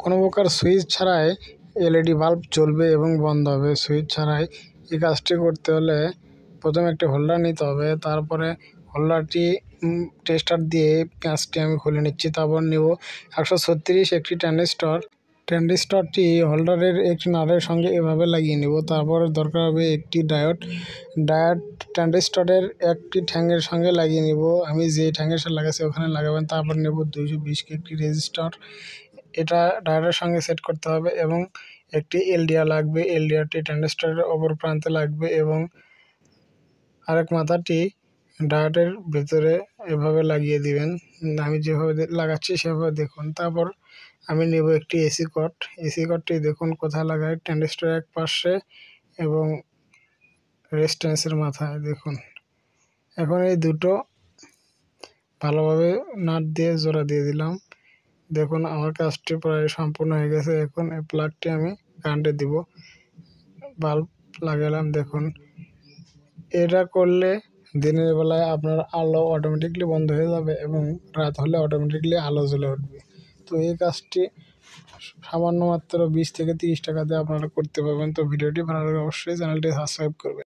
কোনো প্রকার সুইচ ছাড়াই এলইডি বাল্ব জ্বলবে এবং বন্ধ হবে সুইচ ছাড়াই। এই কাজটি করতে হলে প্রথমে একটি হোল্ডার নিতে হবে, তারপরে হোল্ডারটি টেস্টার দিয়ে পেঁচটি আমি খুলে নিচ্ছি। তারপর নেব 136 একটি ট্রানজিস্টরটি হোল্ডারের একটি নাটের সঙ্গে এভাবে লাগিয়ে নেব। তারপর দরকার হবে একটি ডায়োড ট্রানজিস্টরের একটি ঠ্যাঙের সঙ্গে লাগিয়ে নেব। আমি যে ঠ্যাঙের সাথে লাগাচ্ছি ওখানে লাগাবেন। তারপর নেব 220 একটি রেজিস্টর, এটা ডায়োডের সঙ্গে সেট করতে হবে এবং একটি এলডিআর লাগবে। এলডিআরটি ট্রানজিস্টরের অপর প্রান্তে লাগবে এবং আরেক মাথাটি ডায়োডের ভেতরে এভাবে লাগিয়ে দিবেন। আমি যেভাবে লাগাচ্ছি সেভাবে দেখুন। তারপর আমি নেব একটি এসি কর্ড। এসি কর্ডটি দেখুন কোথায় লাগাই, ট্রানজিস্টরের এক পাশে এবং রেজিস্ট্যান্সের মাথায় দেখুন। এখন এই দুটো ভালোভাবে নাট দিয়ে জোড়া দিয়ে দিলাম। দেখুন আমার কাজটি প্রায় সম্পূর্ণ হয়ে গেছে। এখন এই প্লাগটি আমি কারেন্টে দিব, বাল্ব লাগালাম। দেখুন এটা করলে দিনের বেলায় আপনার আলো অটোমেটিকলি বন্ধ হয়ে যাবে এবং রাত হলে অটোমেটিকলি আলো জ্বলে উঠবে। তো এই কাজটি সামান্য মাত্র 20 থেকে 30 টাকা দিয়ে আপনারা করতে পারবেন। তো ভিডিওটি ভালো লাগলে অবশ্যই চ্যানেলটি সাবস্ক্রাইব করবেন।